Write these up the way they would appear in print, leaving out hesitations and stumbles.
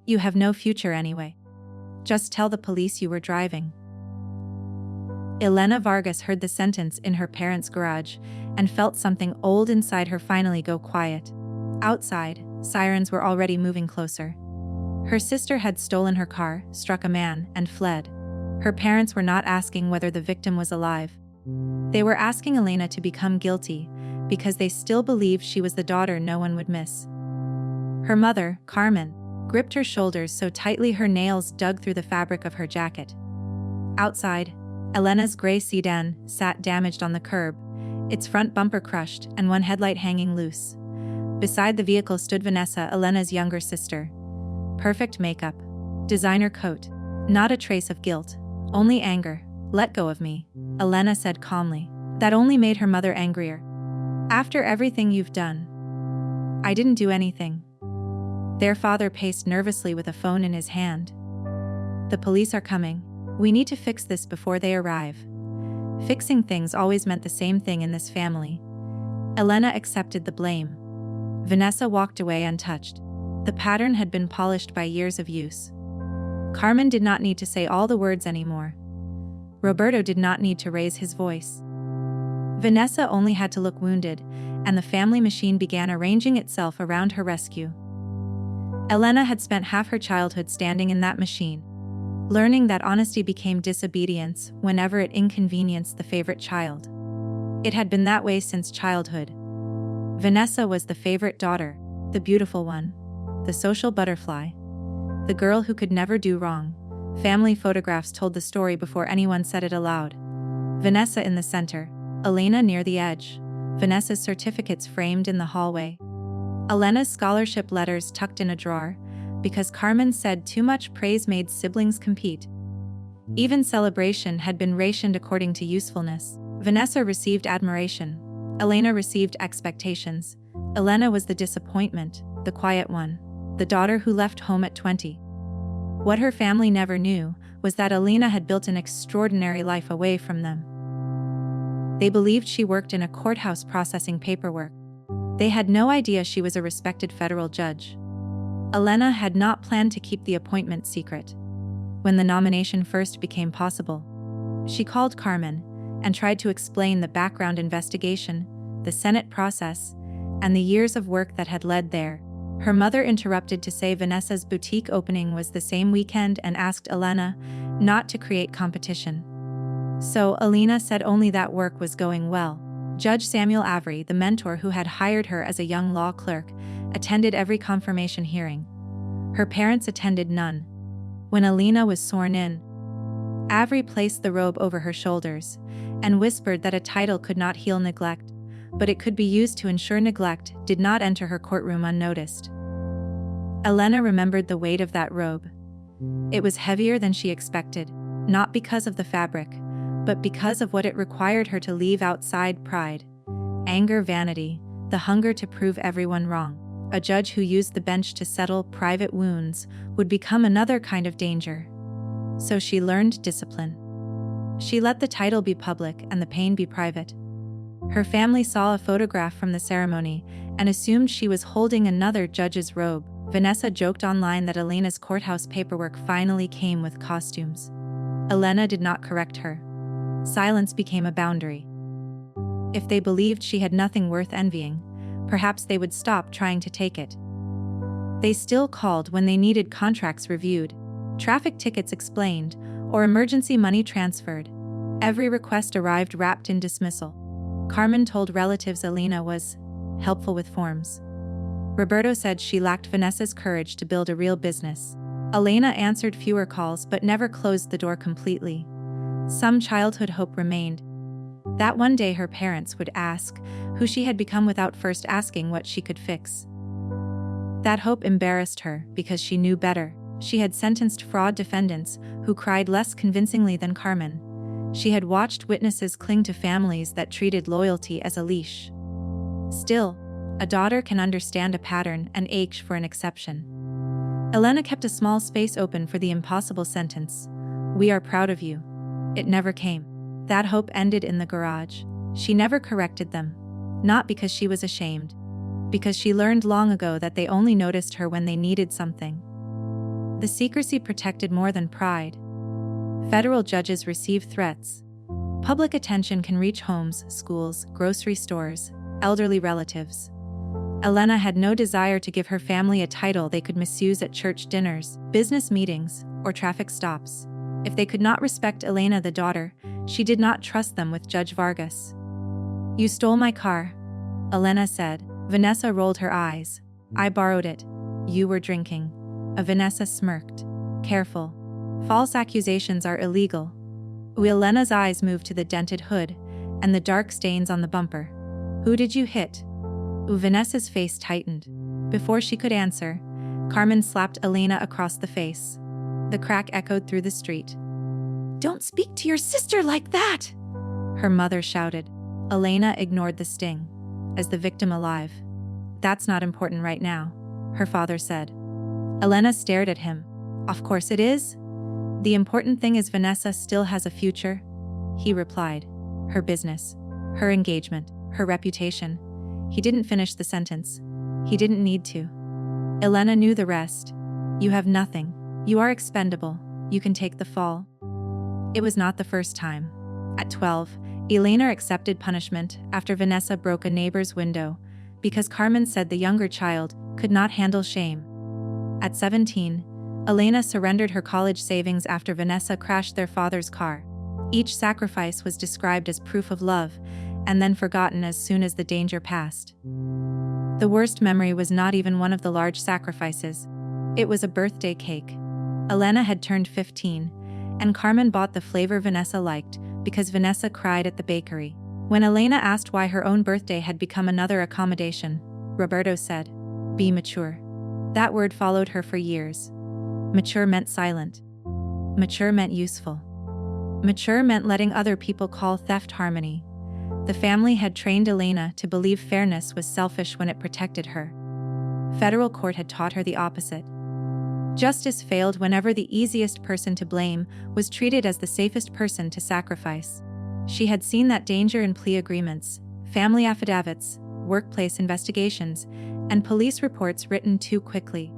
You have no future anyway. Just tell the police you were driving." Elena Vargas heard the sentence in her parents' garage and felt something old inside her finally go quiet. Outside, sirens were already moving closer. Her sister had stolen her car, struck a man, and fled. Her parents were not asking whether the victim was alive. They were asking Elena to become guilty because they still believed she was the daughter no one would miss. Her mother, Carmen, gripped her shoulders so tightly her nails dug through the fabric of her jacket. Outside, Elena's gray sedan sat damaged on the curb, its front bumper crushed and one headlight hanging loose. Beside the vehicle stood Vanessa, Elena's younger sister. Perfect makeup, designer coat, not a trace of guilt, only anger. "Let go of me," Elena said calmly. That only made her mother angrier. "After everything you've done." "I didn't do anything." Their father paced nervously with a phone in his hand. "The police are coming. We need to fix this before they arrive." Fixing things always meant the same thing in this family. Elena accepted the blame. Vanessa walked away untouched. The pattern had been polished by years of use. Carmen did not need to say all the words anymore. Roberto did not need to raise his voice. Vanessa only had to look wounded, and the family machine began arranging itself around her rescue. Elena had spent half her childhood standing in that machine, learning that honesty became disobedience whenever it inconvenienced the favorite child. It had been that way since childhood. Vanessa was the favorite daughter, the beautiful one, the social butterfly, the girl who could never do wrong. Family photographs told the story before anyone said it aloud. Vanessa in the center, Elena near the edge, Vanessa's certificates framed in the hallway, Elena's scholarship letters tucked in a drawer, because Carmen said too much praise made siblings compete. Even celebration had been rationed according to usefulness. Vanessa received admiration. Elena received expectations. Elena was the disappointment, the quiet one, the daughter who left home at 20. What her family never knew was that Elena had built an extraordinary life away from them. They believed she worked in a courthouse processing paperwork. They had no idea she was a respected federal judge. Elena had not planned to keep the appointment secret. When the nomination first became possible, she called Carmen and tried to explain the background investigation, the Senate process, and the years of work that had led there. Her mother interrupted to say Vanessa's boutique opening was the same weekend and asked Elena not to create competition. So Elena said only that work was going well. Judge Samuel Avery, the mentor who had hired her as a young law clerk, attended every confirmation hearing. Her parents attended none. When Elena was sworn in, Avery placed the robe over her shoulders and whispered that a title could not heal neglect, but it could be used to ensure neglect did not enter her courtroom unnoticed. Elena remembered the weight of that robe. It was heavier than she expected, not because of the fabric, but because of what it required her to leave outside: pride, anger, vanity, the hunger to prove everyone wrong. A judge who used the bench to settle private wounds would become another kind of danger. So she learned discipline. She let the title be public and the pain be private. Her family saw a photograph from the ceremony and assumed she was holding another judge's robe. Vanessa joked online that Elena's courthouse paperwork finally came with costumes. Elena did not correct her. Silence became a boundary. If they believed she had nothing worth envying, perhaps they would stop trying to take it. They still called when they needed contracts reviewed, traffic tickets explained, or emergency money transferred. Every request arrived wrapped in dismissal. Carmen told relatives Elena was helpful with forms. Roberto said she lacked Vanessa's courage to build a real business. Elena answered fewer calls but never closed the door completely. Some childhood hope remained. That one day her parents would ask who she had become without first asking what she could fix. That hope embarrassed her because she knew better. She had sentenced fraud defendants who cried less convincingly than Carmen. She had watched witnesses cling to families that treated loyalty as a leash. Still, a daughter can understand a pattern and ache for an exception. Elena kept a small space open for the impossible sentence. "We are proud of you." It never came. That hope ended in the garage. She never corrected them. Not because she was ashamed. Because she learned long ago that they only noticed her when they needed something. The secrecy protected more than pride. Federal judges receive threats. Public attention can reach homes, schools, grocery stores, elderly relatives. Elena had no desire to give her family a title they could misuse at church dinners, business meetings, or traffic stops. If they could not respect Elena the daughter, she did not trust them with Judge Vargas. "You stole my car," Elena said. Vanessa rolled her eyes. "I borrowed it. You were drinking." Vanessa smirked. "Careful. False accusations are illegal." Elena's eyes moved to the dented hood and the dark stains on the bumper. "Who did you hit?" Vanessa's face tightened. Before she could answer, Carmen slapped Elena across the face. The crack echoed through the street. "Don't speak to your sister like that!" her mother shouted. Elena ignored the sting. "As the victim alive." "That's not important right now," her father said. Elena stared at him. "Of course it is. The important thing is Vanessa still has a future," he replied. "Her business, her engagement, her reputation." He didn't finish the sentence. He didn't need to. Elena knew the rest. "You have nothing. You are expendable. You can take the fall." It was not the first time. At 12, Elena accepted punishment after Vanessa broke a neighbor's window because Carmen said the younger child could not handle shame. At 17, Elena surrendered her college savings after Vanessa crashed their father's car. Each sacrifice was described as proof of love and then forgotten as soon as the danger passed. The worst memory was not even one of the large sacrifices. It was a birthday cake. Elena had turned 15, and Carmen bought the flavor Vanessa liked because Vanessa cried at the bakery. When Elena asked why her own birthday had become another accommodation, Roberto said, "Be mature." That word followed her for years. Mature meant silent. Mature meant useful. Mature meant letting other people call theft harmony. The family had trained Elena to believe fairness was selfish when it protected her. Federal court had taught her the opposite. Justice failed whenever the easiest person to blame was treated as the safest person to sacrifice. She had seen that danger in plea agreements, family affidavits, workplace investigations, and police reports written too quickly.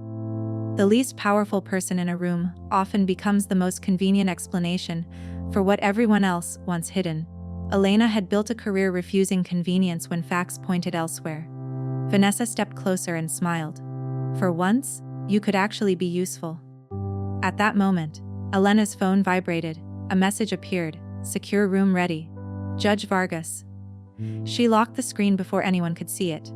The least powerful person in a room often becomes the most convenient explanation for what everyone else wants hidden. Elena had built a career refusing convenience when facts pointed elsewhere. Vanessa stepped closer and smiled. "For once, you could actually be useful." At that moment, Elena's phone vibrated. A message appeared. "Secure room ready. Judge Vargas." She locked the screen before anyone could see it.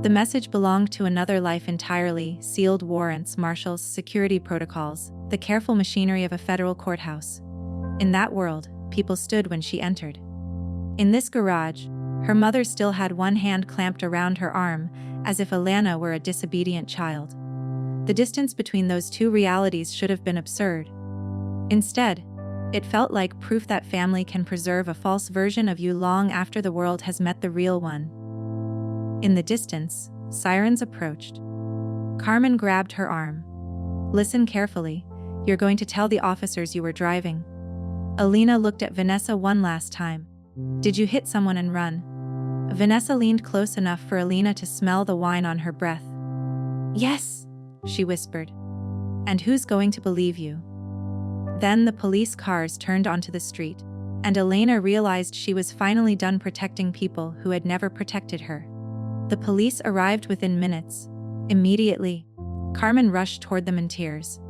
The message belonged to another life entirely: sealed warrants, marshals, security protocols, the careful machinery of a federal courthouse. In that world, people stood when she entered. In this garage, her mother still had one hand clamped around her arm, as if Elena were a disobedient child. The distance between those two realities should have been absurd. Instead, it felt like proof that family can preserve a false version of you long after the world has met the real one. In the distance, sirens approached. Carmen grabbed her arm. "Listen carefully. You're going to tell the officers you were driving." Elena looked at Vanessa one last time. "Did you hit someone and run?" Vanessa leaned close enough for Elena to smell the wine on her breath. "Yes," she whispered. "And who's going to believe you?" Then the police cars turned onto the street, and Elena realized she was finally done protecting people who had never protected her. The police arrived within minutes. Immediately, Carmen rushed toward them in tears.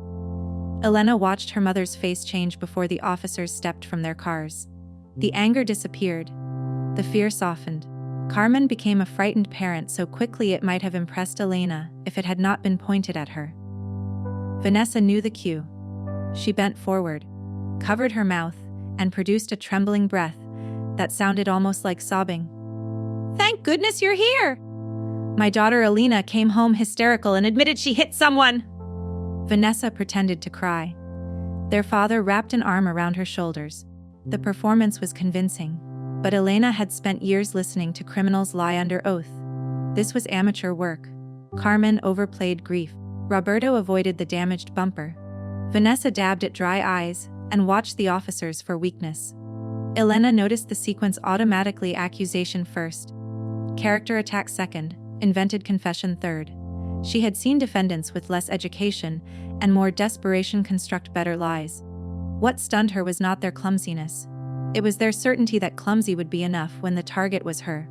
Elena watched her mother's face change before the officers stepped from their cars. The anger disappeared. The fear softened. Carmen became a frightened parent so quickly it might have impressed Elena if it had not been pointed at her. Vanessa knew the cue. She bent forward, covered her mouth, and produced a trembling breath that sounded almost like sobbing. "Thank goodness you're here! My daughter Elena came home hysterical and admitted she hit someone." Vanessa pretended to cry. Their father wrapped an arm around her shoulders. The performance was convincing, but Elena had spent years listening to criminals lie under oath. This was amateur work. Carmen overplayed grief. Roberto avoided the damaged bumper. Vanessa dabbed at dry eyes and watched the officers for weakness. Elena noticed the sequence automatically: accusation first, character attack second, invented confession third. She had seen defendants with less education and more desperation construct better lies. What stunned her was not their clumsiness. It was their certainty that clumsy would be enough when the target was her.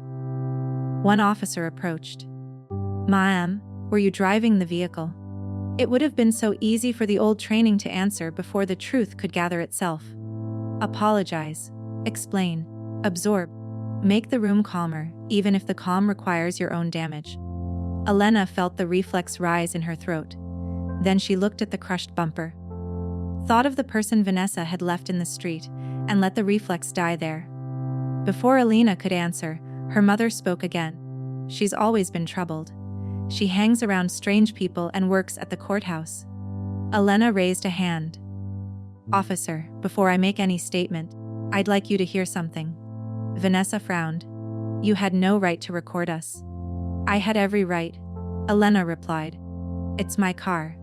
One officer approached. "Ma'am, were you driving the vehicle?" It would have been so easy for the old training to answer before the truth could gather itself. Apologize. Explain. Absorb. Make the room calmer, even if the calm requires your own damage. Elena felt the reflex rise in her throat. Then she looked at the crushed bumper. Thought of the person Vanessa had left in the street, and let the reflex die there. Before Elena could answer, her mother spoke again. "She's always been troubled. She hangs around strange people and works at the courthouse." Elena raised a hand. "Officer, before I make any statement, I'd like you to hear something." Vanessa frowned. "You had no right to record us." "I had every right," Elena replied. "It's my car."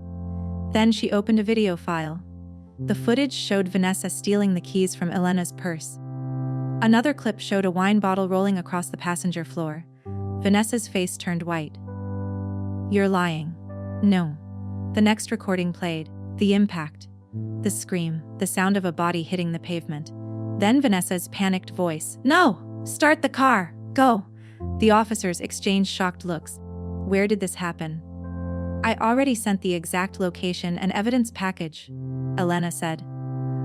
Then she opened a video file. The footage showed Vanessa stealing the keys from Elena's purse. Another clip showed a wine bottle rolling across the passenger floor. Vanessa's face turned white. "You're lying." "No." The next recording played. The impact. The scream, the sound of a body hitting the pavement. Then Vanessa's panicked voice. "No! Start the car! Go!" The officers exchanged shocked looks. "Where did this happen?" "I already sent the exact location and evidence package," Elena said.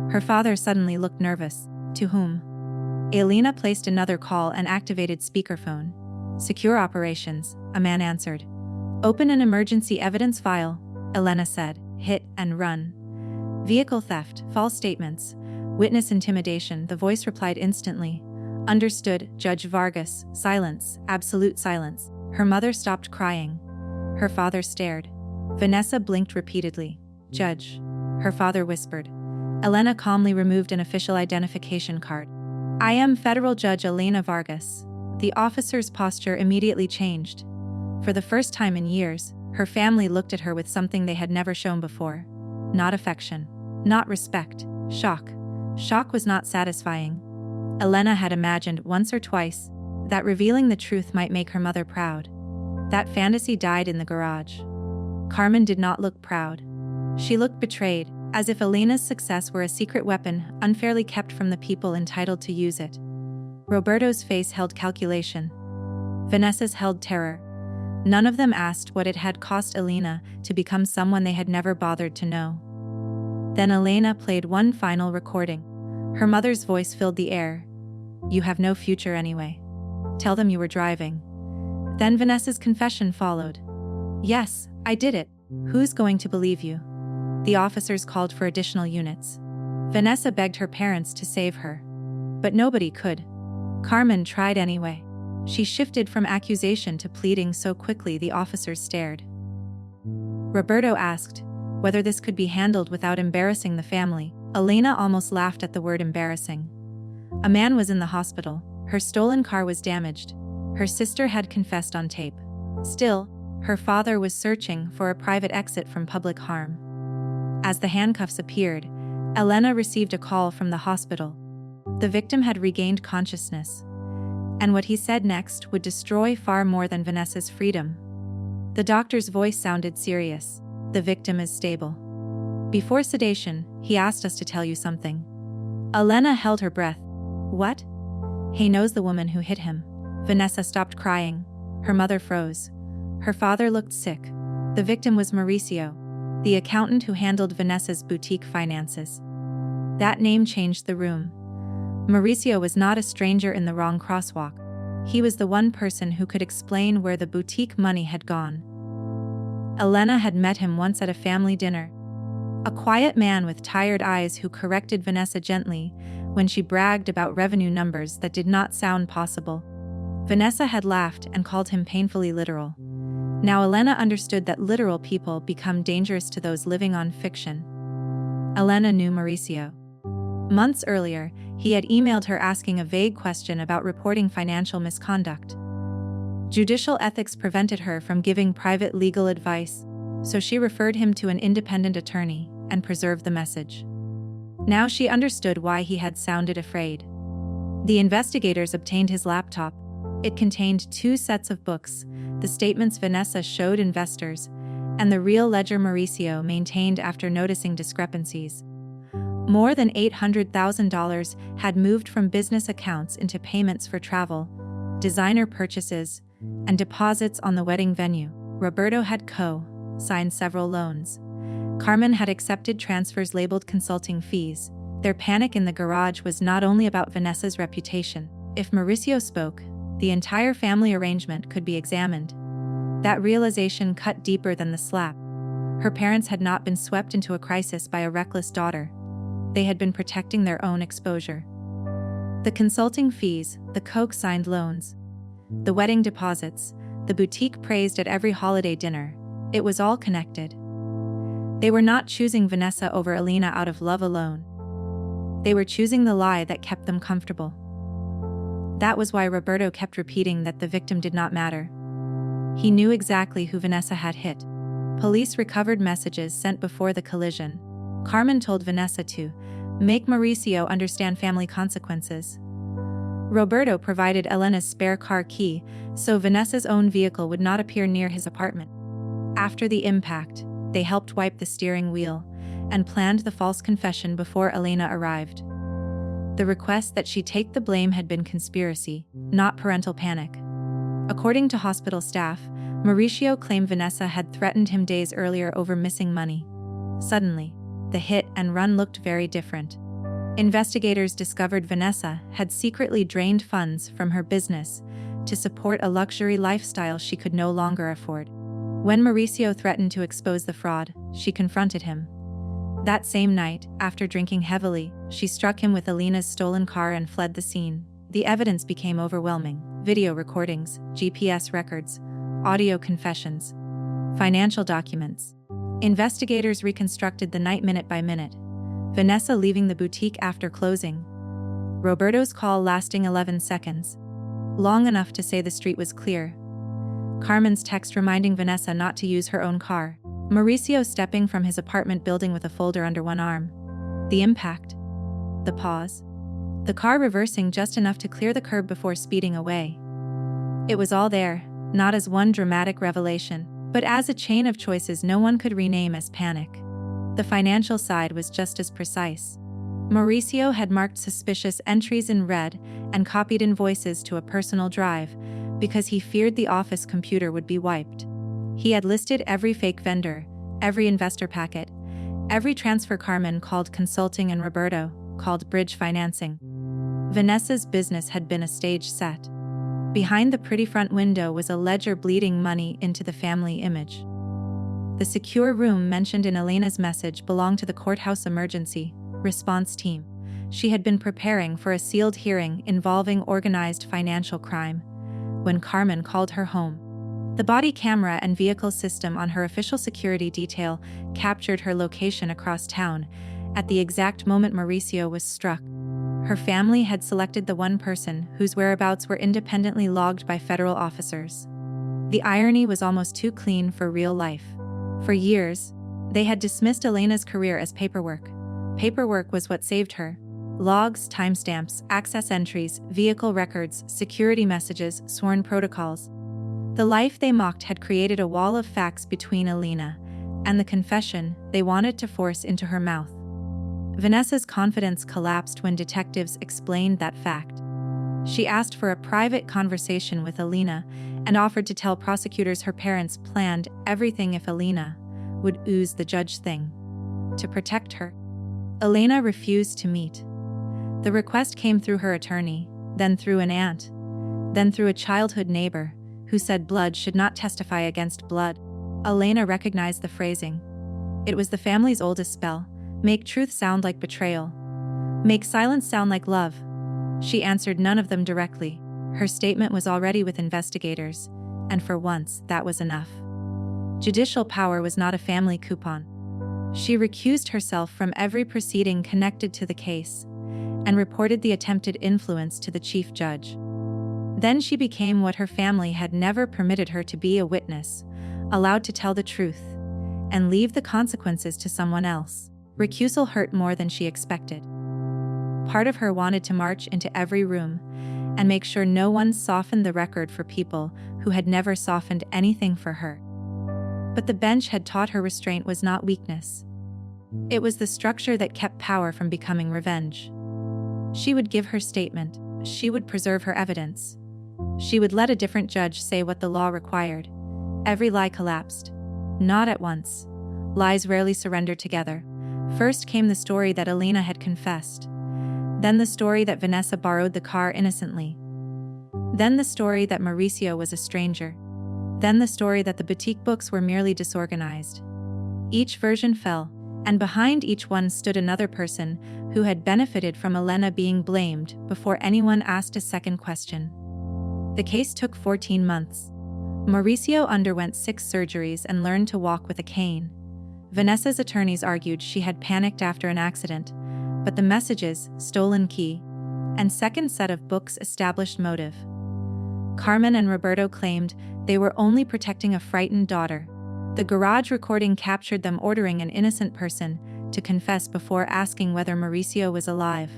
Her father suddenly looked nervous. "To whom?" Elena placed another call and activated speakerphone. "Secure operations," a man answered. "Open an emergency evidence file," Elena said. "Hit and run." "Vehicle theft, false statements, witness intimidation," the voice replied instantly. "Understood, Judge Vargas." Silence, absolute silence. Her mother stopped crying. Her father stared. Vanessa blinked repeatedly. "Judge," her father whispered. Elena calmly removed an official identification card. "I am Federal Judge Elena Vargas." The officer's posture immediately changed. For the first time in years, her family looked at her with something they had never shown before. Not affection. Not respect. Shock. Shock was not satisfying. Elena had imagined once or twice that revealing the truth might make her mother proud. That fantasy died in the garage. Carmen did not look proud. She looked betrayed, as if Elena's success were a secret weapon unfairly kept from the people entitled to use it. Roberto's face held calculation. Vanessa's held terror. None of them asked what it had cost Elena to become someone they had never bothered to know. Then Elena played one final recording. Her mother's voice filled the air. "You have no future anyway. Tell them you were driving." Then Vanessa's confession followed. "Yes, I did it. Who's going to believe you?" The officers called for additional units. Vanessa begged her parents to save her. But nobody could. Carmen tried anyway. She shifted from accusation to pleading so quickly the officers stared. Roberto asked whether this could be handled without embarrassing the family. Elena almost laughed at the word embarrassing. A man was in the hospital. Her stolen car was damaged. Her sister had confessed on tape. Still, her father was searching for a private exit from public harm. As the handcuffs appeared, Elena received a call from the hospital. The victim had regained consciousness. And what he said next would destroy far more than Vanessa's freedom. The doctor's voice sounded serious. "The victim is stable. Before sedation, he asked us to tell you something." Elena held her breath. "What?" "He knows the woman who hit him." Vanessa stopped crying. Her mother froze. Her father looked sick. The victim was Mauricio, the accountant who handled Vanessa's boutique finances. That name changed the room. Mauricio was not a stranger in the wrong crosswalk. He was the one person who could explain where the boutique money had gone. Elena had met him once at a family dinner. A quiet man with tired eyes who corrected Vanessa gently when she bragged about revenue numbers that did not sound possible. Vanessa had laughed and called him painfully literal. Now Elena understood that literal people become dangerous to those living on fiction. Elena knew Mauricio. Months earlier, he had emailed her asking a vague question about reporting financial misconduct. Judicial ethics prevented her from giving private legal advice, so she referred him to an independent attorney and preserved the message. Now she understood why he had sounded afraid. The investigators obtained his laptop. It contained 2 sets of books, the statements Vanessa showed investors, and the real ledger Mauricio maintained after noticing discrepancies. More than $800,000 had moved from business accounts into payments for travel, designer purchases, and deposits on the wedding venue. Roberto had co-signed several loans. Carmen had accepted transfers labeled consulting fees. Their panic in the garage was not only about Vanessa's reputation. If Mauricio spoke, the entire family arrangement could be examined. That realization cut deeper than the slap. Her parents had not been swept into a crisis by a reckless daughter. They had been protecting their own exposure. The consulting fees, the co-signed loans, the wedding deposits, the boutique praised at every holiday dinner, it was all connected. They were not choosing Vanessa over Elena out of love alone. They were choosing the lie that kept them comfortable. That was why Roberto kept repeating that the victim did not matter. He knew exactly who Vanessa had hit. Police recovered messages sent before the collision. Carmen told Vanessa to make Mauricio understand family consequences. Roberto provided Elena's spare car key so Vanessa's own vehicle would not appear near his apartment. After the impact, they helped wipe the steering wheel and planned the false confession before Elena arrived. The request that she take the blame had been conspiracy, not parental panic. According to hospital staff, Mauricio claimed Vanessa had threatened him days earlier over missing money. Suddenly, the hit and run looked very different. Investigators discovered Vanessa had secretly drained funds from her business to support a luxury lifestyle she could no longer afford. When Mauricio threatened to expose the fraud, she confronted him. That same night, after drinking heavily, she struck him with Elena's stolen car and fled the scene. The evidence became overwhelming. Video recordings, GPS records, audio confessions, financial documents. Investigators reconstructed the night minute by minute. Vanessa leaving the boutique after closing. Roberto's call lasting 11 seconds. Long enough to say the street was clear. Carmen's text reminding Vanessa not to use her own car. Mauricio stepping from his apartment building with a folder under one arm. The impact. The pause. The car reversing just enough to clear the curb before speeding away. It was all there, not as one dramatic revelation, but as a chain of choices no one could rename as panic. The financial side was just as precise. Mauricio had marked suspicious entries in red and copied invoices to a personal drive because he feared the office computer would be wiped. He had listed every fake vendor, every investor packet, every transfer Carmen called consulting and Roberto called bridge financing. Vanessa's business had been a stage set. Behind the pretty front window was a ledger bleeding money into the family image. The secure room mentioned in Elena's message belonged to the courthouse emergency response team. She had been preparing for a sealed hearing involving organized financial crime when Carmen called her home. The body camera and vehicle system on her official security detail captured her location across town at the exact moment Mauricio was struck. Her family had selected the one person whose whereabouts were independently logged by federal officers. The irony was almost too clean for real life. For years, they had dismissed Elena's career as paperwork. Paperwork was what saved her. Logs, timestamps, access entries, vehicle records, security messages, sworn protocols. The life they mocked had created a wall of facts between Elena and the confession they wanted to force into her mouth. Vanessa's confidence collapsed when detectives explained that fact. She asked for a private conversation with Elena and offered to tell prosecutors her parents planned everything if Elena would ooze the judge thing to protect her. Elena refused to meet. The request came through her attorney, then through an aunt, then through a childhood neighbor who said blood should not testify against blood. Elena recognized the phrasing. It was the family's oldest spell. Make truth sound like betrayal. Make silence sound like love. She answered none of them directly. Her statement was already with investigators, and for once, that was enough. Judicial power was not a family coupon. She recused herself from every proceeding connected to the case and reported the attempted influence to the chief judge. Then she became what her family had never permitted her to be, a witness, allowed to tell the truth and leave the consequences to someone else. Recusal hurt more than she expected. Part of her wanted to march into every room and make sure no one softened the record for people who had never softened anything for her. But the bench had taught her restraint was not weakness. It was the structure that kept power from becoming revenge. She would give her statement. She would preserve her evidence. She would let a different judge say what the law required. Every lie collapsed. Not at once. Lies rarely surrendered together. First came the story that Elena had confessed. Then the story that Vanessa borrowed the car innocently. Then the story that Mauricio was a stranger. Then the story that the boutique books were merely disorganized. Each version fell, and behind each one stood another person who had benefited from Elena being blamed before anyone asked a second question. The case took 14 months. Mauricio underwent 6 surgeries and learned to walk with a cane. Vanessa's attorneys argued she had panicked after an accident, but the messages, stolen key, and second set of books established motive. Carmen and Roberto claimed they were only protecting a frightened daughter. The garage recording captured them ordering an innocent person to confess before asking whether Mauricio was alive.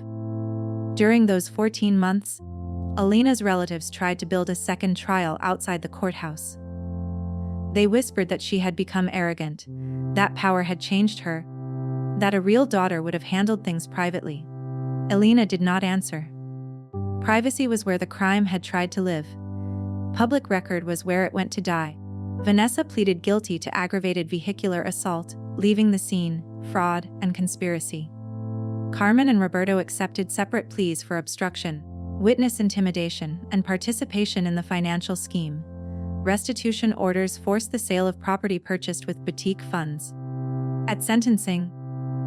During those 14 months, Elena's relatives tried to build a second trial outside the courthouse. They whispered that she had become arrogant, that power had changed her, that a real daughter would have handled things privately. Elena did not answer. Privacy was where the crime had tried to live. Public record was where it went to die. Vanessa pleaded guilty to aggravated vehicular assault, leaving the scene, fraud, and conspiracy. Carmen and Roberto accepted separate pleas for obstruction, witness intimidation, and participation in the financial scheme. Restitution orders forced the sale of property purchased with boutique funds. At sentencing,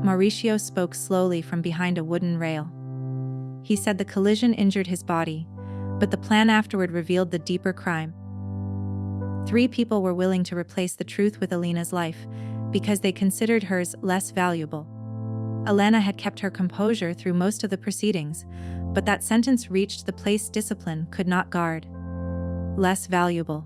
Mauricio spoke slowly from behind a wooden rail. He said the collision injured his body, but the plan afterward revealed the deeper crime. 3 people were willing to replace the truth with Elena's life because they considered hers less valuable. Elena had kept her composure through most of the proceedings, but that sentence reached the place discipline could not guard. Less valuable.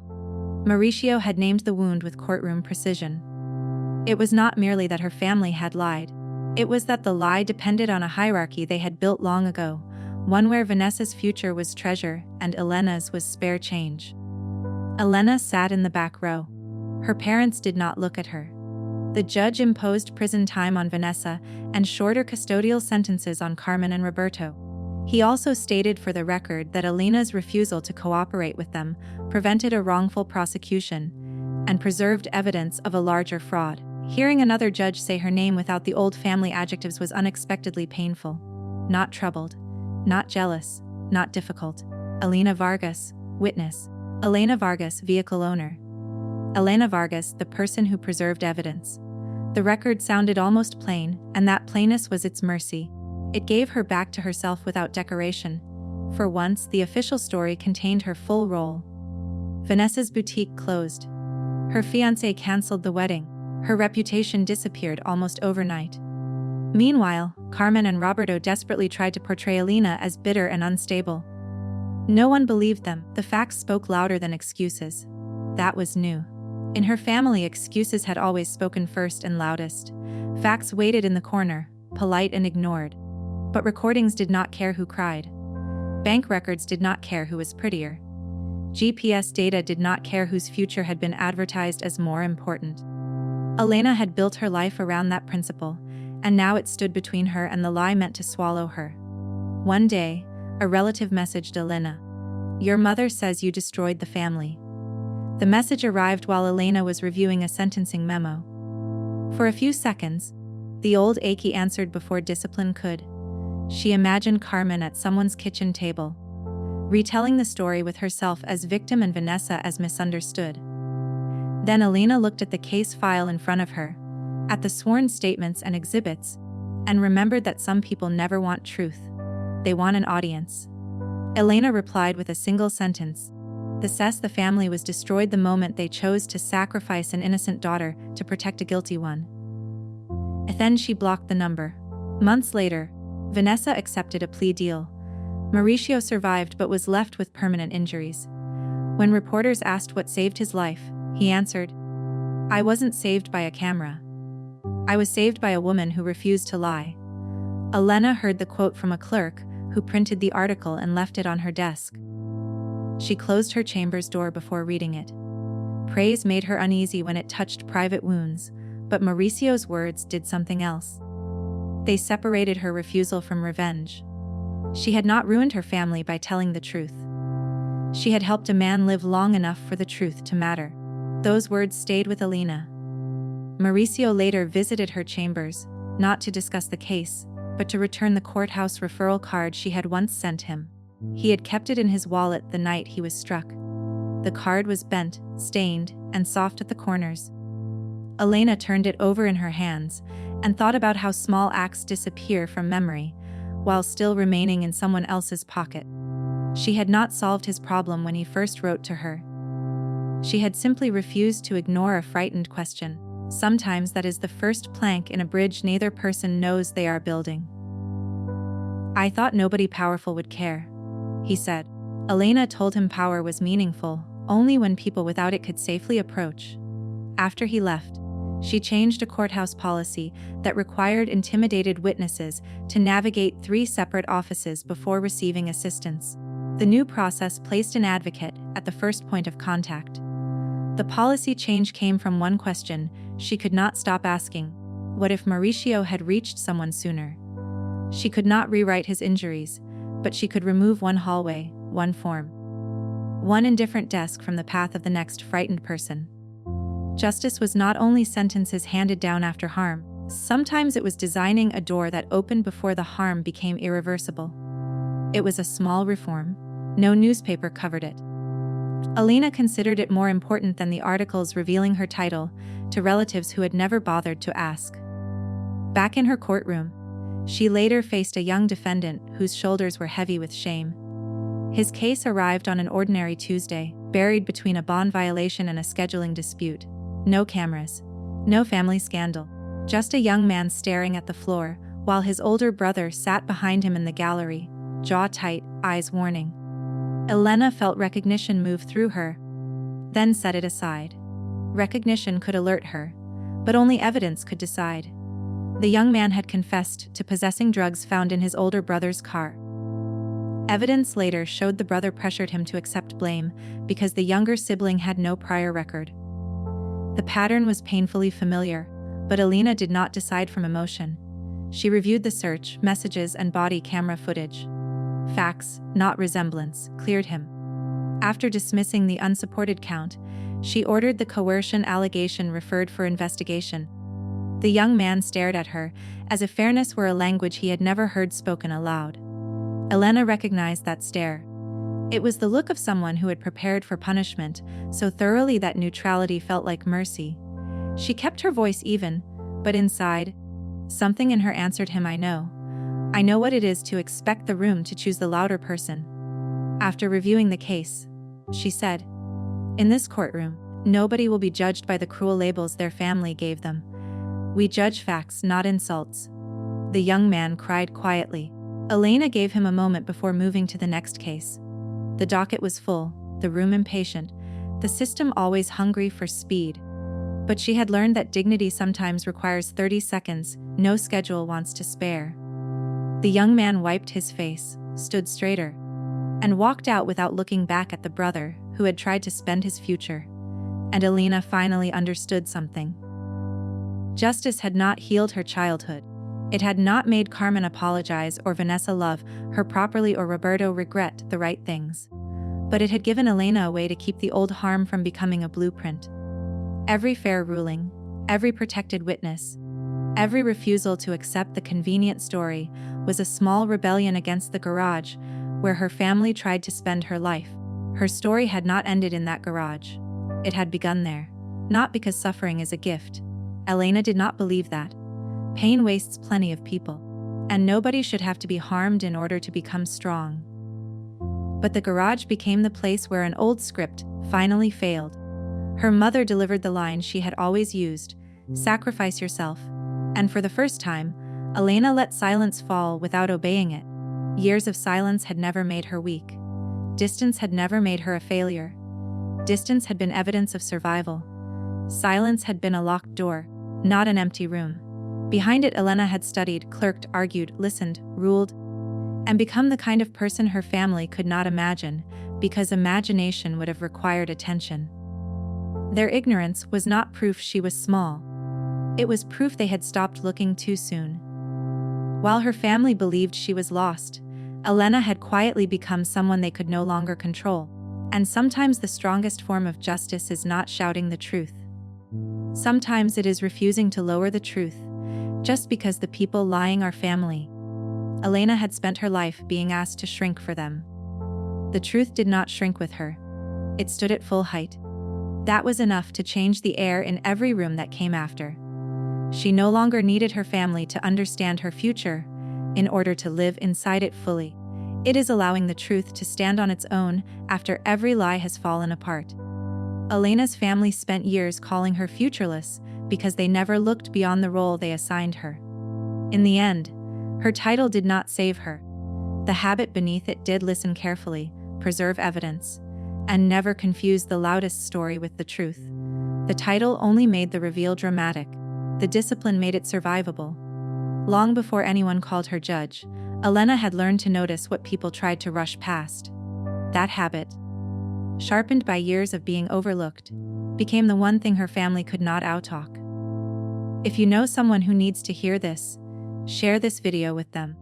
Mauricio had named the wound with courtroom precision. It was not merely that her family had lied. It was that the lie depended on a hierarchy they had built long ago, one where Vanessa's future was treasure and Elena's was spare change. Elena sat in the back row. Her parents did not look at her. The judge imposed prison time on Vanessa and shorter custodial sentences on Carmen and Roberto. He also stated for the record that Elena's refusal to cooperate with them prevented a wrongful prosecution and preserved evidence of a larger fraud. Hearing another judge say her name without the old family adjectives was unexpectedly painful. Not troubled, not jealous, not difficult. Elena Vargas, witness. Elena Vargas, vehicle owner. Elena Vargas, the person who preserved evidence. The record sounded almost plain, and that plainness was its mercy. It gave her back to herself without decoration. For once, the official story contained her full role. Vanessa's boutique closed. Her fiancé canceled the wedding. Her reputation disappeared almost overnight. Meanwhile, Carmen and Roberto desperately tried to portray Elena as bitter and unstable. No one believed them. The facts spoke louder than excuses. That was new. In her family, excuses had always spoken first and loudest. Facts waited in the corner, polite and ignored. But recordings did not care who cried. Bank records did not care who was prettier. GPS data did not care whose future had been advertised as more important. Elena had built her life around that principle, and now it stood between her and the lie meant to swallow her. One day, a relative messaged Elena. "Your mother says you destroyed the family." The message arrived while Elena was reviewing a sentencing memo. For a few seconds, the old achy answered before discipline could. She imagined Carmen at someone's kitchen table, retelling the story with herself as victim and Vanessa as misunderstood. Then Elena looked at the case file in front of her, at the sworn statements and exhibits, and remembered that some people never want truth. They want an audience. Elena replied with a single sentence. The family was destroyed the moment they chose to sacrifice an innocent daughter to protect a guilty one. Then she blocked the number. Months later, Vanessa accepted a plea deal. Mauricio survived but was left with permanent injuries. When reporters asked what saved his life, he answered, "I wasn't saved by a camera. I was saved by a woman who refused to lie." Elena heard the quote from a clerk who printed the article and left it on her desk. She closed her chamber's door before reading it. Praise made her uneasy when it touched private wounds, but Mauricio's words did something else. They separated her refusal from revenge. She had not ruined her family by telling the truth. She had helped a man live long enough for the truth to matter. Those words stayed with Elena. Mauricio later visited her chambers, not to discuss the case, but to return the courthouse referral card she had once sent him. He had kept it in his wallet the night he was struck. The card was bent, stained, and soft at the corners. Elena turned it over in her hands and thought about how small acts disappear from memory, while still remaining in someone else's pocket. She had not solved his problem when he first wrote to her. She had simply refused to ignore a frightened question. Sometimes that is the first plank in a bridge neither person knows they are building. "I thought nobody powerful would care," he said. Elena told him power was meaningful only when people without it could safely approach. After he left, she changed a courthouse policy that required intimidated witnesses to navigate 3 separate offices before receiving assistance. The new process placed an advocate at the first point of contact. The policy change came from one question she could not stop asking: what if Mauricio had reached someone sooner? She could not rewrite his injuries, but she could remove one hallway, one form, one indifferent desk from the path of the next frightened person. Justice was not only sentences handed down after harm, sometimes it was designing a door that opened before the harm became irreversible. It was a small reform. No newspaper covered it. Elena considered it more important than the articles revealing her title to relatives who had never bothered to ask. Back in her courtroom, she later faced a young defendant whose shoulders were heavy with shame. His case arrived on an ordinary Tuesday, buried between a bond violation and a scheduling dispute. No cameras, no family scandal, just a young man staring at the floor, while his older brother sat behind him in the gallery, jaw tight, eyes warning. Elena felt recognition move through her, then set it aside. Recognition could alert her, but only evidence could decide. The young man had confessed to possessing drugs found in his older brother's car. Evidence later showed the brother pressured him to accept blame because the younger sibling had no prior record. The pattern was painfully familiar, but Elena did not decide from emotion. She reviewed the search, messages, and body camera footage. Facts, not resemblance, cleared him. After dismissing the unsupported count, she ordered the coercion allegation referred for investigation. The young man stared at her, as if fairness were a language he had never heard spoken aloud. Elena recognized that stare. It was the look of someone who had prepared for punishment so thoroughly that neutrality felt like mercy. She kept her voice even, but inside, something in her answered him, "I know. I know what it is to expect the room to choose the louder person." After reviewing the case, she said, "In this courtroom, nobody will be judged by the cruel labels their family gave them. We judge facts, not insults." The young man cried quietly. Elena gave him a moment before moving to the next case. The docket was full, the room impatient, the system always hungry for speed. But she had learned that dignity sometimes requires 30 seconds, no schedule wants to spare. The young man wiped his face, stood straighter, and walked out without looking back at the brother who had tried to spend his future. And Elena finally understood something. Justice had not healed her childhood. It had not made Carmen apologize or Vanessa love her properly or Roberto regret the right things. But it had given Elena a way to keep the old harm from becoming a blueprint. Every fair ruling, every protected witness, every refusal to accept the convenient story was a small rebellion against the garage where her family tried to spend her life. Her story had not ended in that garage. It had begun there. Not because suffering is a gift. Elena did not believe that. Pain wastes plenty of people, and nobody should have to be harmed in order to become strong. But the garage became the place where an old script finally failed. Her mother delivered the line she had always used, "Sacrifice yourself." And for the first time, Elena let silence fall without obeying it. Years of silence had never made her weak. Distance had never made her a failure. Distance had been evidence of survival. Silence had been a locked door, not an empty room. Behind it, Elena had studied, clerked, argued, listened, ruled, and become the kind of person her family could not imagine, because imagination would have required attention. Their ignorance was not proof she was small. It was proof they had stopped looking too soon. While her family believed she was lost, Elena had quietly become someone they could no longer control. And sometimes the strongest form of justice is not shouting the truth. Sometimes it is refusing to lower the truth, just because the people lying are family. Elena had spent her life being asked to shrink for them. The truth did not shrink with her. It stood at full height. That was enough to change the air in every room that came after. She no longer needed her family to understand her future in order to live inside it fully. It is allowing the truth to stand on its own after every lie has fallen apart. Elena's family spent years calling her futureless because they never looked beyond the role they assigned her. In the end, her title did not save her. The habit beneath it did. Listen carefully, preserve evidence, and never confuse the loudest story with the truth. The title only made the reveal dramatic. The discipline made it survivable. Long before anyone called her judge, Elena had learned to notice what people tried to rush past. That habit, sharpened by years of being overlooked, became the one thing her family could not outtalk. If you know someone who needs to hear this, share this video with them.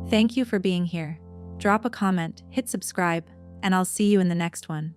Thank you for being here. Drop a comment, hit subscribe, and I'll see you in the next one.